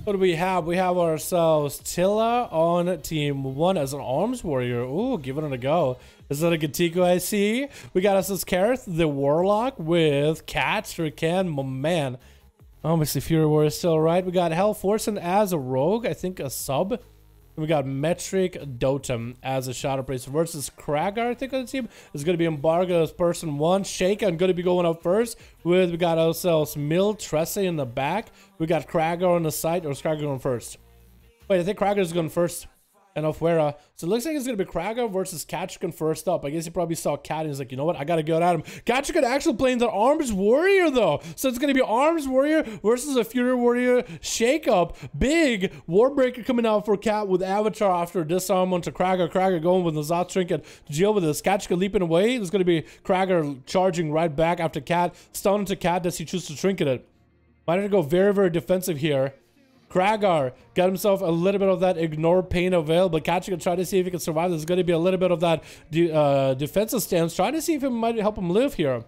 What do we have? We have ourselves Tilla on team 1 as an arms warrior. Ooh, giving it a go. Is that a Gatiku I see? We got us as Kareth, the warlock, with Cat, Shuriken, my man. Obviously, Fury Warrior is still right. We got Hellforsen as a rogue, I think a sub. We got Metric Dotem as a Shadow Priest versus Kragar, I think, on the team. It's going to be Embargo as person 1. Shake, I'm going to be going up first. We got ourselves Mill, Tresse in the back. We got Kragar on the side, or is Kragar going first? Wait, I think Kragar is going first. And Ofuera. So it looks like it's going to be Kragar versus Katrikan first up. I guess he probably saw Cat and he's like, you know what? I got to go at him. Katrikan actually playing the Arms Warrior, though. So it's going to be Arms Warrior versus a Fury Warrior shake-up. Big Warbreaker coming out for Cat with Avatar after disarm onto Kragar. Kragar going with the Zot Trinket to deal with this. Katrikan leaping away. There's going to be Kragar charging right back after Cat. Stun into Cat. Does he choose to Trinket it? Might have to go very, very defensive here. Kragar got himself a little bit of that ignore pain available. Katrikan try to see if he can survive. There's going to be a little bit of that defensive stance. Trying to see if it might help him live here.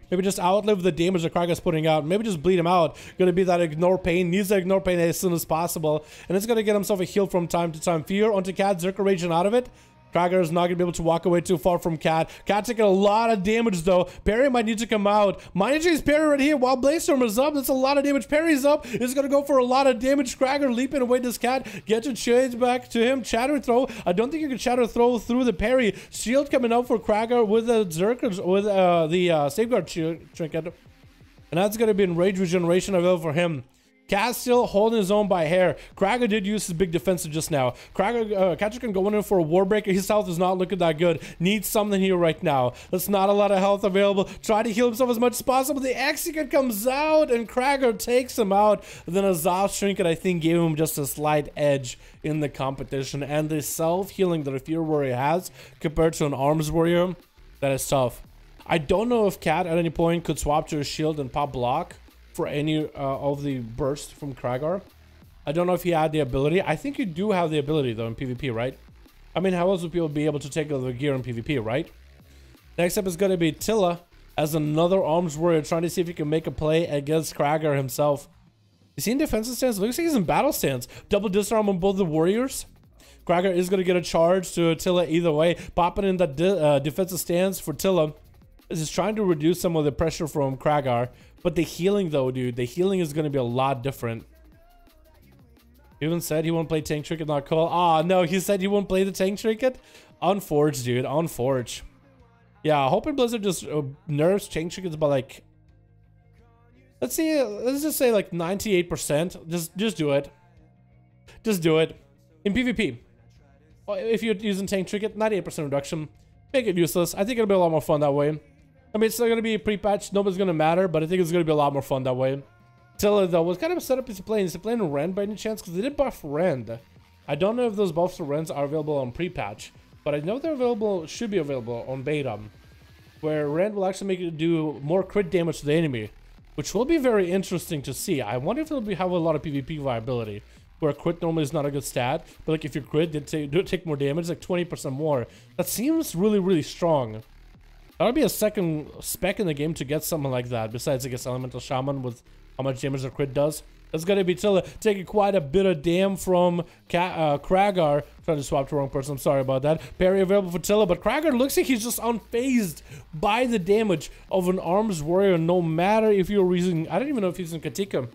Maybe just outlive the damage that Kragar's putting out. Maybe just bleed him out. Going to be that ignore pain. Needs to ignore pain as soon as possible. And it's going to get himself a heal from time to time. Fear onto Cat. Zerka raging out of it. Kragar is not going to be able to walk away too far from Cat. Cat taking a lot of damage, though. Parry might need to come out. Mind parry right here while Bladestorm is up. That's a lot of damage. Parry's up. It's going to go for a lot of damage. Kragar leaping away this Cat. Get your shades back to him. Shatter throw. I don't think you can shatter throw through the parry. Shield coming out for Kragar with the Zerka, with the Safeguard Trinket. And that's going to be Enrage Regeneration available for him. Cat still holding his own by hair. Kragar did use his big defensive just now. Kragar, Katrikan going in for a Warbreaker. His health is not looking that good. Needs something here right now. That's not a lot of health available. Try to heal himself as much as possible. The Execute comes out and Kragar takes him out. Then a Zot Trinket, I think, gave him just a slight edge in the competition. And the self-healing that a Fury Warrior has compared to an Arms Warrior, that is tough. I don't know if Cat at any point could swap to a shield and pop block for any of the burst from Kragar. I don't know if he had the ability. I think you do have the ability, though, in PvP, right? I mean, how else would people be able to take over the gear in PvP, right? Next up is going to be Tilla as another Arms Warrior trying to see if he can make a play against Kragar himself. Is he in defensive stance? Looks like he's in battle stance. Double disarm on both the warriors. Kragar is going to get a charge to Tilla either way. Popping in that defensive stance for Tilla. Is trying to reduce some of the pressure from Kragar. But the healing, though, dude, the healing is going to be a lot different. He even said he won't play Tank Trinket, not Cole. Ah, no, he said he won't play the Tank Trinket? Unforged, dude, unforged. Yeah, hoping Blizzard just nerfs Tank Trinkets by, like... let's just say, like, 98%. Just do it. Just do it. In PvP, if you're using Tank Trinket, 98% reduction. Make it useless. I think it'll be a lot more fun that way. I mean, it's still going to be a pre-patch. Nobody's going to matter, but I think it's going to be a lot more fun that way. Tilla, though, what kind of setup is he playing? Is he playing Rend by any chance? Because they did buff Rend. I don't know if those buffs for Rends are available on pre-patch, but I know they're available, should be available on beta, where Rend will actually make it do more crit damage to the enemy, which will be very interesting to see. I wonder if it'll have a lot of PvP viability, where crit normally is not a good stat, but like if you crit, do take more damage, like 20% more. That seems really, really strong. That would be a second spec in the game to get something like that, besides, I guess, Elemental Shaman with how much damage the crit does. That's going to be Tilla taking quite a bit of damn from Kragar. Trying to swap to the wrong person, I'm sorry about that. Parry available for Tilla, but Kragar looks like he's just unfazed by the damage of an Arms Warrior, no matter if you're using... I don't even know if he's using Katika.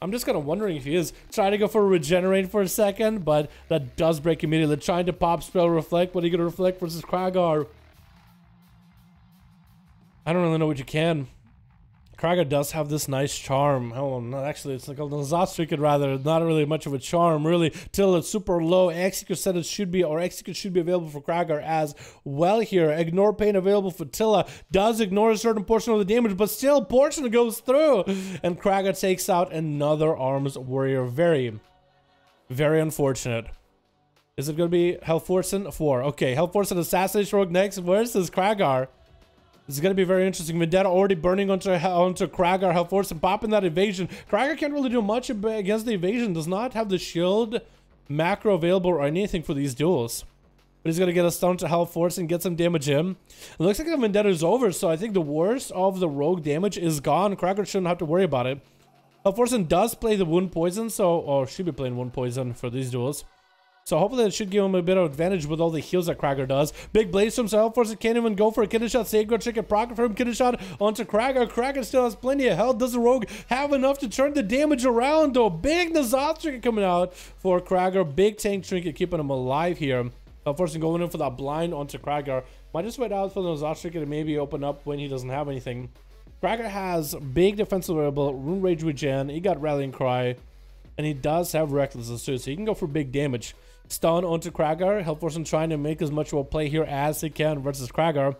I'm just kind of wondering if he is. Trying to go for a Regenerate for a second, but that does break immediately. Trying to pop spell Reflect. What are you going to Reflect versus Kragar? I don't really know what you can. Kragar does have this nice charm. Oh, no, actually, it's like a Zot Trinket rather. Not really much of a charm, really. Till it's super low. Execute said it should be, or Execute should be available for Kragar as well here. Ignore Pain available for Tilla. Does ignore a certain portion of the damage, but still, portion goes through. And Kragar takes out another Arms Warrior. Very, very unfortunate. Is it going to be Hellforsen? 4. Okay, Hellforsen Assassination Rogue next versus Kragar. This is going to be very interesting. Vendetta already burning onto Kragar, Hellforsen, popping that evasion. Kragar can't really do much against the evasion. Does not have the shield macro available or anything for these duels. But he's going to get a stun to Hellforsen, get some damage in. It looks like the Vendetta is over, so I think the worst of the rogue damage is gone. Kragar shouldn't have to worry about it. Forsen does play the wound poison, so, or should be playing wound poison for these duels. So hopefully it should give him a bit of advantage with all the heals that Krager does. Big blaze from himself. Forsen can't even go for a kidney shot. Sacred Chicken proc for him. Kidney shot onto Krager. Krager still has plenty of health. Does the rogue have enough to turn the damage around though? Big Nazat trinket coming out for Krager. Big tank trinket keeping him alive here. Forsen going in for that blind onto Krager. Might just wait out for the Nazat trinket and maybe open up when he doesn't have anything. Krager has big defensive variable, Rune Rage Regen. He got Rallying Cry. And he does have Recklessness too, so he can go for big damage. Stun onto Krager. Forsen trying to make as much of a play here as he can versus Krager.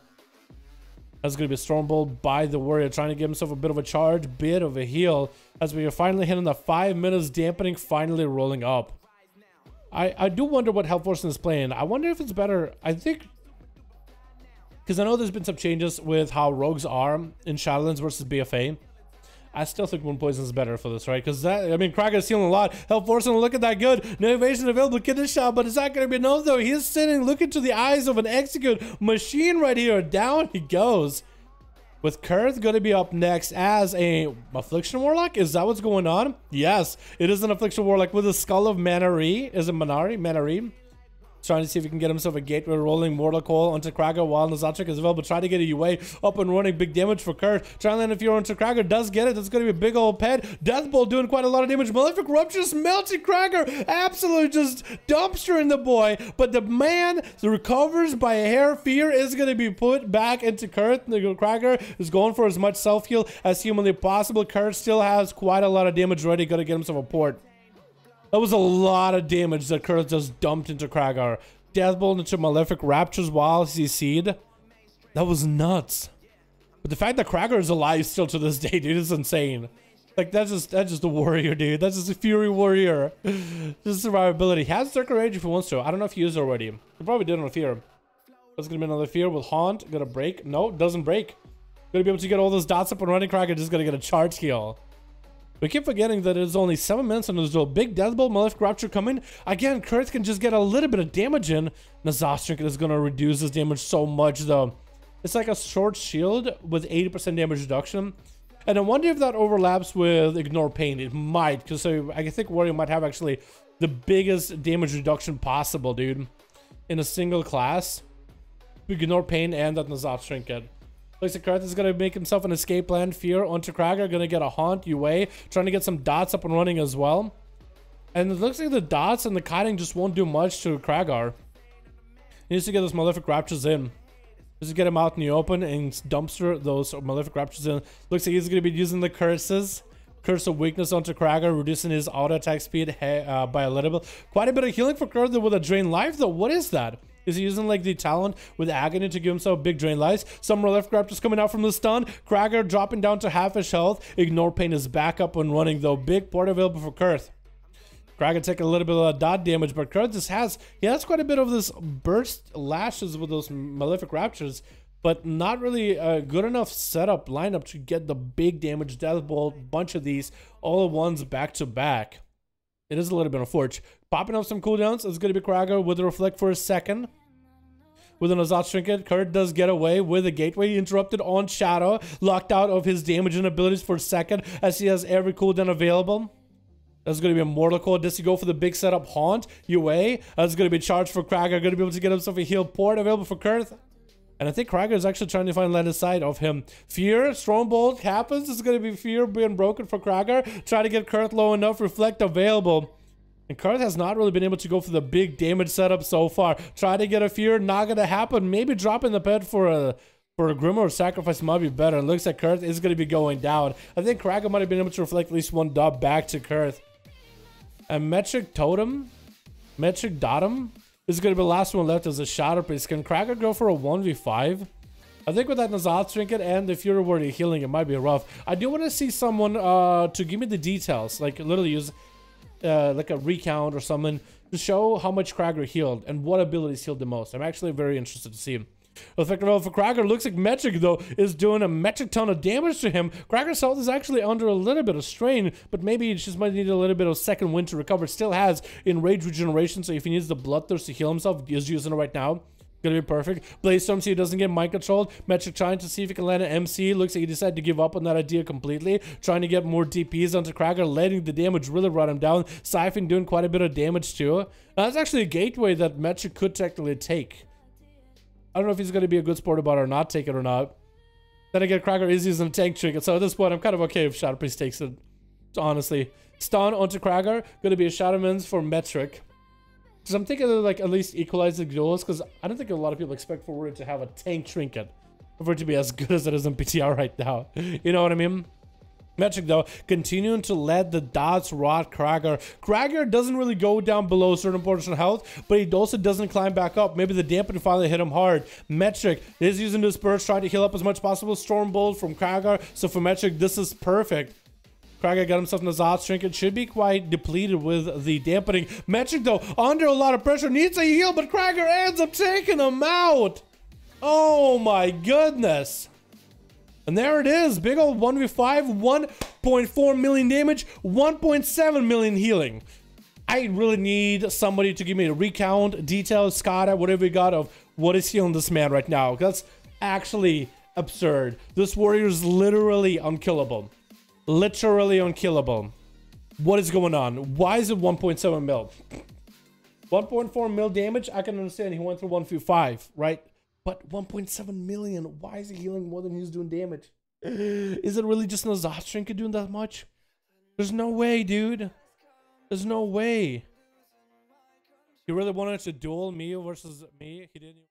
That's going to be a Stormbolt by the Warrior, trying to give himself a bit of a charge, bit of a heal. As we are finally hitting the 5 minutes dampening, finally rolling up. I do wonder what Forsen is playing. I wonder if it's better. I think, because I know there's been some changes with how rogues are in Shadowlands versus BFA. I still think Wound Poison is better for this, right? Because that, I mean, Krager's healing a lot. Forsen look at that good. No evasion available. Kidney shot, but it's not going to be enough though. He's sitting, looking to the eyes of an execute machine right here. Down he goes. With Kurth going to be up next as a Affliction Warlock. Is that what's going on? Yes, it is an Affliction Warlock with a Skull of Manari. Is it Manari? Manari. Trying to see if he can get himself a gateway rolling Mortal Coil onto Krager while Nazatrik is available. Try to get a UA up and running. Big damage for Kurt. Trying to land a Fury onto Krager. Does get it. That's going to be a big old pet. Deathbolt doing quite a lot of damage. Malefic Rupture just melting Krager. Absolutely just dumpstering the boy. But the man recovers by a hair. Fear is going to be put back into Kurt. Krager is going for as much self-heal as humanly possible. Kurt still has quite a lot of damage ready. Got to get himself a port. That was a lot of damage that Kurth just dumped into Krager. Deathbolt into Malefic Raptures while CC'd. That was nuts. But the fact that Krager is alive still to this day, dude, is insane. Like, that's just a warrior, dude. That's just a Fury Warrior. Just survivability. He has Circle Rage if he wants to. I don't know if he used it already. He probably did on Fear. That's gonna be another Fear with Haunt. Gonna break. No, doesn't break. Gonna be able to get all those dots up and running. Krager just gonna get a charge heal. We keep forgetting that it's only 7 minutes and there's a big Deathbolt, Malefic Rapture coming. Again, Kurth can just get a little bit of damage in. Nazat Trinket is going to reduce his damage so much though. It's like a short shield with 80% damage reduction. And I wonder if that overlaps with Ignore Pain. It might, because I think Warrior might have actually the biggest damage reduction possible, dude. In a single class. Ignore Pain and that Nazat Trinket. Looks like Kurth is going to make himself an escape plan. Fear onto Krager. Going to get a Haunt, UA. Trying to get some dots up and running as well. And it looks like the dots and the kiting just won't do much to Krager. He needs to get those Malefic Raptures in. Just get him out in the open and dumpster those Malefic Raptures in. Looks like he's going to be using the curses. Curse of Weakness onto Krager, reducing his auto attack speed by a little bit. Quite a bit of healing for Kurth with a Drain Life though. What is that? Is he using like the talent with Agony to give himself big drain lives? Some Malefic Raptors coming out from the stun. Krager dropping down to half his health. Ignore Pain is back up and running though. Big port available for Kurth. Krager taking a little bit of dot damage, but Kurth just has quite a bit of this burst lashes with those Malefic Raptures, but not really a good enough setup lineup to get the big damage. Deathbolt, bunch of these all at once back to back. It is a little bit of forge. Popping up some cooldowns. It's going to be Krager with a Reflect for a second. With an Nazat Trinket, Kurt does get away with a Gateway interrupted on Shadow. Locked out of his damage and abilities for a second as he has every cooldown available. That's going to be a Mortal Coil. Does he go for the big setup Haunt? UA. That's going to be charged for Krager. Going to be able to get himself a heal port available for Kurth. And I think Krager is actually trying to find line of sight of him. Fear, Strongbolt happens. It's going to be Fear being broken for Krager. Try to get Kurth low enough. Reflect available. And Kurth has not really been able to go for the big damage setup so far. Try to get a Fear. Not going to happen. Maybe dropping the pet for a Grimoire Sacrifice might be better. It looks like Kurth is going to be going down. I think Krager might have been able to reflect at least one dot back to Kurth. And Metric Totem. Metric Datum. This is going to be the last one left as a Shadow Priest. Can Krager go for a 1v5? I think with that Nazat Trinket and the Fury Warrior healing, it might be rough. I do want to see someone to give me the details. Like, literally use like a recount or something to show how much Krager healed and what abilities healed the most. I'm actually very interested to see. Effective roll for Krager. Looks like Metric, though, is doing a metric ton of damage to him. Krager's health is actually under a little bit of strain, but maybe he just might need a little bit of second wind to recover. Still has Enrage Regeneration, so if he needs the Bloodthirst to heal himself, he is using it right now. Gonna be perfect. Bladestorm see doesn't get mind controlled. Metric trying to see if he can land an MC. Looks like he decided to give up on that idea completely. Trying to get more DPs onto Cracker, letting the damage really run him down. Siphon doing quite a bit of damage too. Now, that's actually a gateway that Metric could technically take. I don't know if he's gonna be a good sport about it or not take it or not. Then again, Cracker is using a tank trinket, so at this point I'm kind of okay if Shadow Priest takes it. Honestly. Stun onto Cracker. Gonna be a Shadowlands for Metric. Because I'm thinking of like at least equalize the duels, because I don't think a lot of people expect for it to have a tank trinket for it to be as good as it is in PTR right now. You know what I mean? Metric though, continuing to let the dots rot Cracker. Cracker doesn't really go down below a certain portion of health, but he also doesn't climb back up. Maybe the dampening finally hit him hard. Metric is using his burst, trying to heal up as much as possible. Storm Bolt from Cracker. So for Metric, this is perfect. Cracker got himself in the Zot trinket. Should be quite depleted with the dampening. Metric, though, under a lot of pressure, needs a heal, but Cracker ends up taking him out. Oh, my goodness. And there it is. Big old 1v5, 1.4 million damage, 1.7 million healing. I really need somebody to give me a recount, details, SCADA, whatever you got of what is healing this man right now. That's actually absurd. This warrior is literally unkillable. Literally unkillable. What is going on? Why is it 1.7 mil? 1.4 mil damage? I can understand he went through 1v5, right? But 1.7 million, why is he healing more than he's doing damage? Is it really just an Azat Trinket doing that much? There's no way, dude. There's no way. He really wanted to duel me versus me. He didn't.